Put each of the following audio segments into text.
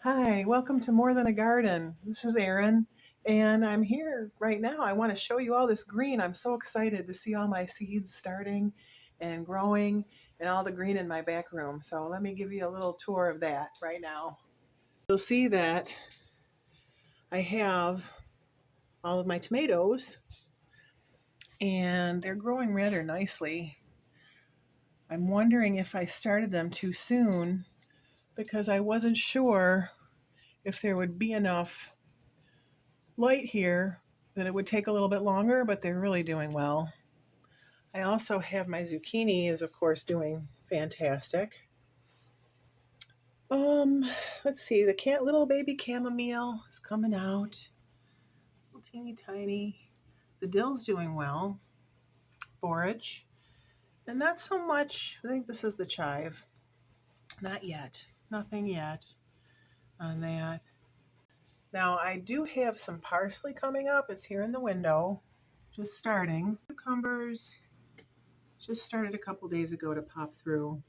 Hi, welcome to More Than a Garden. This is Erin, and I'm here right now. I want to show you all this green. I'm so excited to see all my seeds starting and growing and all the green in my back room. So let me give you a little tour of that right now. You'll see that I have all of my tomatoes and they're growing rather nicely. I'm wondering if I started them too soon because I wasn't sure if there would be enough light here that it would take a little bit longer, but they're really doing well. I also have my zucchini is of course doing fantastic. Um, let's see, the little baby chamomile is coming out, little teeny tiny. The dill's doing well, borage, and not so much. I think this is the chive. Not yet, nothing yet on that. Now I do have some parsley coming up. It's here in the window, just starting. Cucumbers just started a couple days ago to pop through.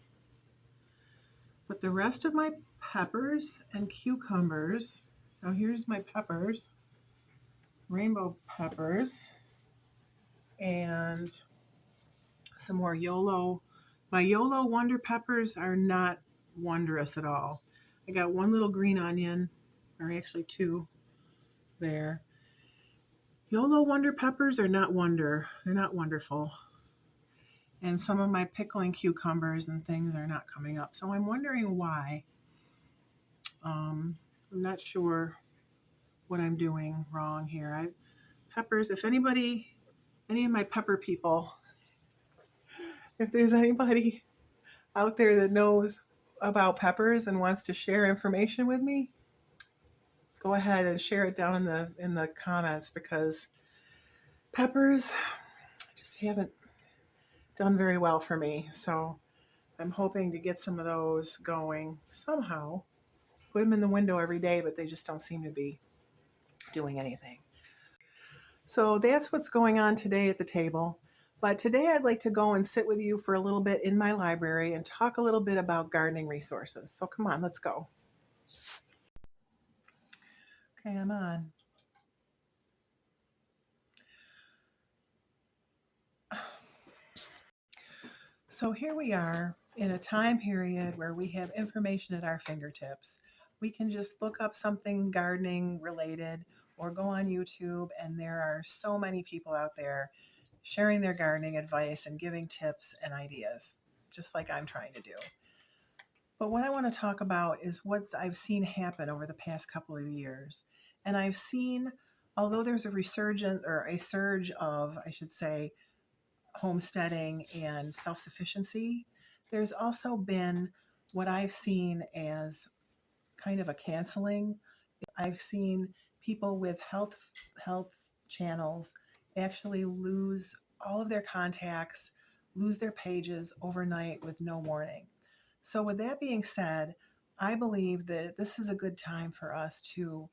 But the rest of my peppers and cucumbers, now here's my peppers, rainbow peppers, and some more YOLO. My YOLO Wonder peppers are not wondrous at all. I got one little green onion, or actually two there. YOLO Wonder peppers are not they're not wonderful. And some of my pickling cucumbers and things are not coming up. So I'm wondering why. I'm not sure what I'm doing wrong here. Peppers, if anybody, any of my pepper people, if there's anybody out there that knows about peppers and wants to share information with me, go ahead and share it down in the comments because peppers just haven't done very well for me. So I'm hoping to get some of those going somehow. Put them in the window every day, but they just don't seem to be doing anything. So that's what's going on today at the table. But today I'd like to go and sit with you for a little bit in my library and talk a little bit about gardening resources. So come on, let's go. Okay, I'm on. So here we are in a time period where we have information at our fingertips. We can just look up something gardening related or go on YouTube, and there are so many people out there sharing their gardening advice and giving tips and ideas, just like I'm trying to do. But what I want to talk about is what I've seen happen over the past couple of years. And I've seen, although there's a resurgence or a surge of, I should say, homesteading and self sufficiency, there's also been what I've seen as kind of a canceling. I've seen people with health channels actually lose all of their contacts, lose their pages overnight with no warning. So, with that being said, I believe that this is a good time for us to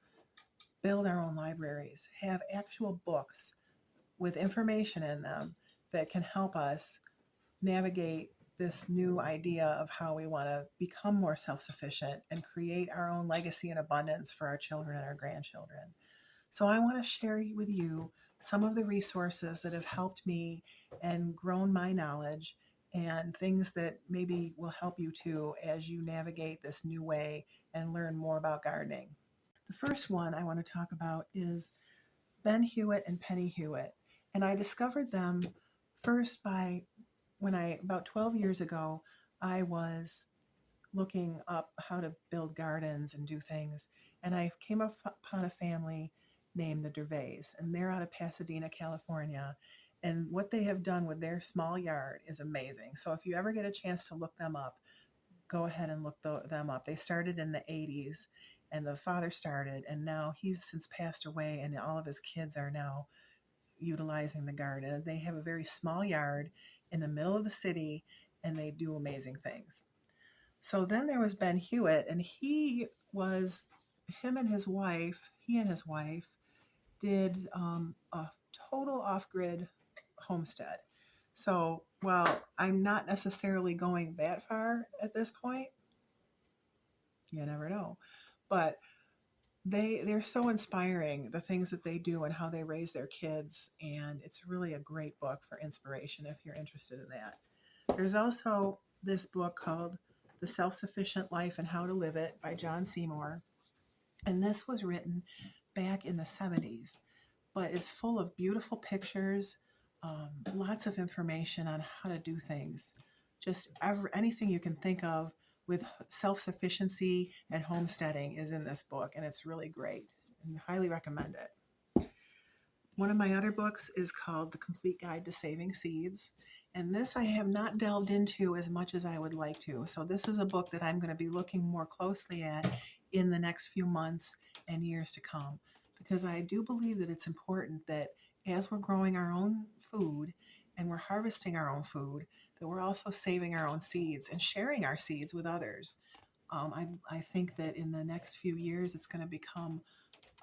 build our own libraries, have actual books with information in them that can help us navigate this new idea of how we want to become more self sufficient and create our own legacy and abundance for our children and our grandchildren. So, I want to share with you some of the resources that have helped me and grown my knowledge and things that maybe will help you too as you navigate this new way and learn more about gardening. The first one I want to talk about is Ben Hewitt and Penny Hewitt. And I discovered them first by when about 12 years ago, I was looking up how to build gardens and do things. And I came upon a family named the Dervays, and they're out of Pasadena, California. And what they have done with their small yard is amazing. So if you ever get a chance to look them up, go ahead and look them up. They started in the 80s, and the father started, and now he's since passed away, and all of his kids are now utilizing the garden. They have a very small yard in the middle of the city, and they do amazing things. So then there was Ben Hewitt, and he and his wife did a total off grid homestead. So while I'm not necessarily going that far at this point, you never know. but they're so inspiring, the things that they do and how they raise their kids, and it's really a great book for inspiration if you're interested in that. There's also this book called The Self-Sufficient Life and How to Live It by John Seymour, and this was written back in the 70s, but it's full of beautiful pictures, lots of information on how to do things, just anything you can think of with self-sufficiency and homesteading is in this book, and it's really great and highly recommend it. One of my other books is called The Complete Guide to Saving Seeds, and this I have not delved into as much as I would like to. So this is a book that I'm going to be looking more closely at in the next few months and years to come, because I do believe that it's important that as we're growing our own food and we're harvesting our own food, that we're also saving our own seeds and sharing our seeds with others. I think that in the next few years, it's going to become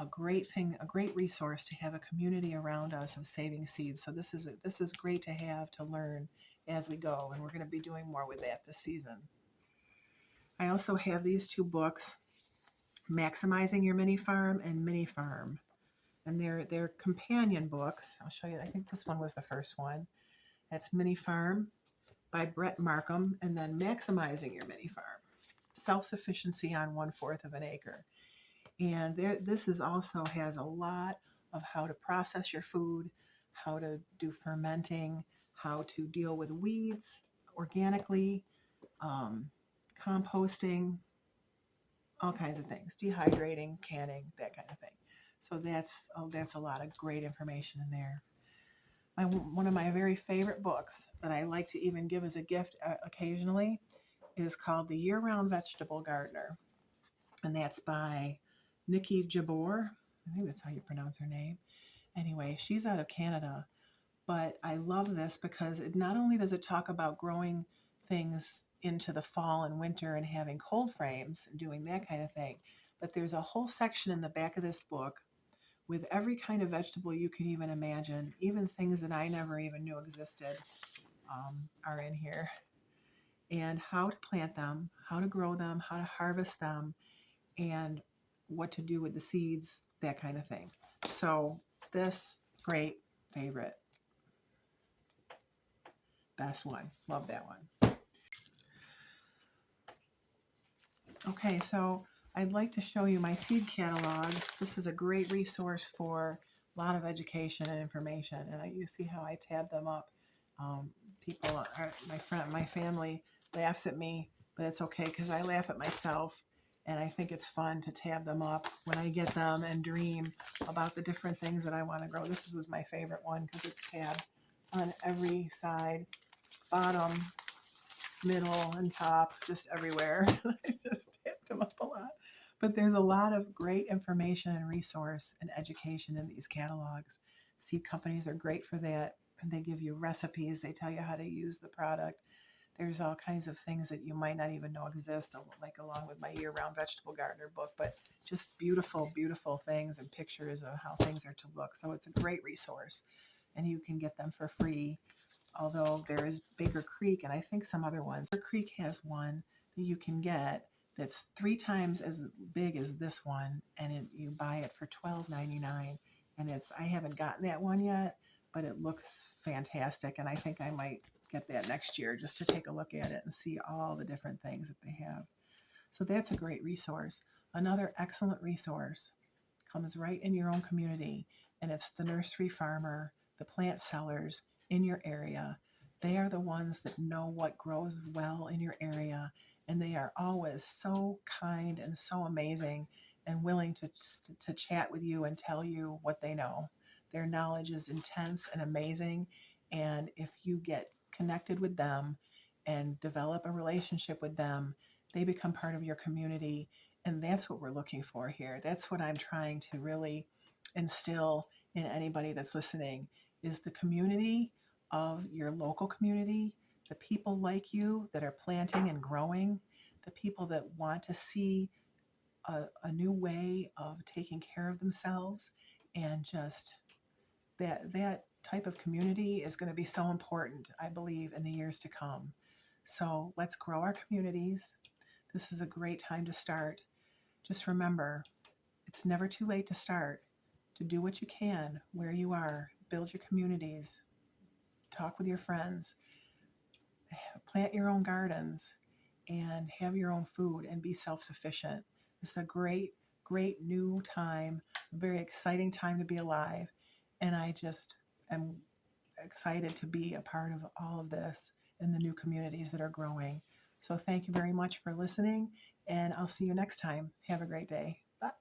a great thing, a great resource to have a community around us of saving seeds. So this is great to have to learn as we go, and we're going to be doing more with that this season. I also have these two books, Maximizing Your Mini Farm and Mini Farm, and they're companion books. I'll show you. I think this one was the first one. That's Mini Farm by Brett Markham, and then Maximizing Your Mini Farm, Self-Sufficiency on 1/4 of an Acre. And this is also has a lot of how to process your food, how to do fermenting, how to deal with weeds organically, composting, all kinds of things, dehydrating, canning, that kind of thing. So that's a lot of great information in there. One of my very favorite books that I like to even give as a gift occasionally is called The Year-Round Vegetable Gardener, and that's by Niki Jabbour. I think that's how you pronounce her name. Anyway, she's out of Canada, but I love this because it not only does it talk about growing things into the fall and winter and having cold frames and doing that kind of thing, but there's a whole section in the back of this book with every kind of vegetable you can even imagine, even things that I never even knew existed are in here, and how to plant them, how to grow them, how to harvest them, and what to do with the seeds, that kind of thing. So this, great favorite. Best one. Love that one. Okay, so I'd like to show you my seed catalogs. This is a great resource for a lot of education and information, and you see how I tab them up. People, my family laughs at me, but it's okay because I laugh at myself, and I think it's fun to tab them up when I get them and dream about the different things that I want to grow. This was my favorite one because it's tabbed on every side, bottom, middle, and top, just everywhere. I just tapped them up a lot. But there's a lot of great information and resource and education in these catalogs. Seed companies are great for that. And they give you recipes. They tell you how to use the product. There's all kinds of things that you might not even know exist, like along with my Year-Round Vegetable Gardener book, but just beautiful, beautiful things and pictures of how things are to look. So it's a great resource, and you can get them for free. Although there is Baker Creek and I think some other ones. Baker Creek has one that you can get that's 3 times as big as this one, and you buy it for $12.99. And I haven't gotten that one yet, but it looks fantastic, and I think I might get that next year just to take a look at it and see all the different things that they have. So that's a great resource. Another excellent resource comes right in your own community, and it's the nursery farmer, the plant sellers in your area. They are the ones that know what grows well in your area, and they are always so kind and so amazing and willing to chat with you and tell you what they know. Their knowledge is intense and amazing, and if you get connected with them and develop a relationship with them, they become part of your community, and that's what we're looking for here. That's what I'm trying to really instill in anybody that's listening, is the community of your local community, the people like you that are planting and growing, the people that want to see a new way of taking care of themselves, and just that type of community is going to be so important, I believe, in the years to come. So let's grow our communities. This is a great time to start. just remember, it's never too late to start, to do what you can where you are, build your communities, talk with your friends, plant your own gardens, and have your own food and be self-sufficient. This is a great, great new time, a very exciting time to be alive. And I just am excited to be a part of all of this and the new communities that are growing. So thank you very much for listening, and I'll see you next time. Have a great day. Bye.